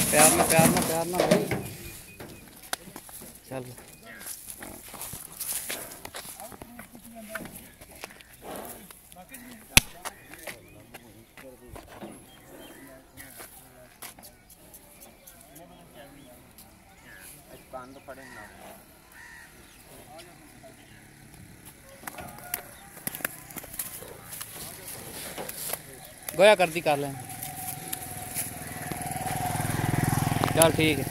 प्यार ना भाई चल। गोया कर दी कर लें। चल ठीक है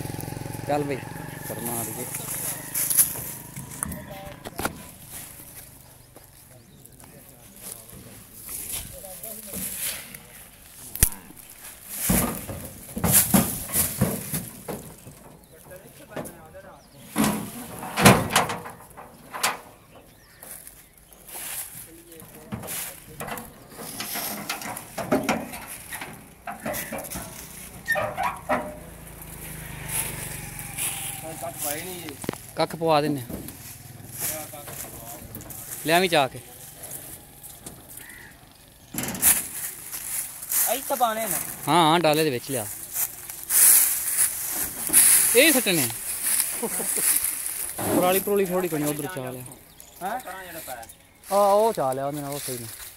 चल भाई फरमा दीजिए। कख पवा देने लिया भी चाह के हाँ हाँ डाले दे विच लिया यही सट्टने पराली परूली थोड़ी कोई उधर चाह लिया। हाँ वो चाह लिया सही ना।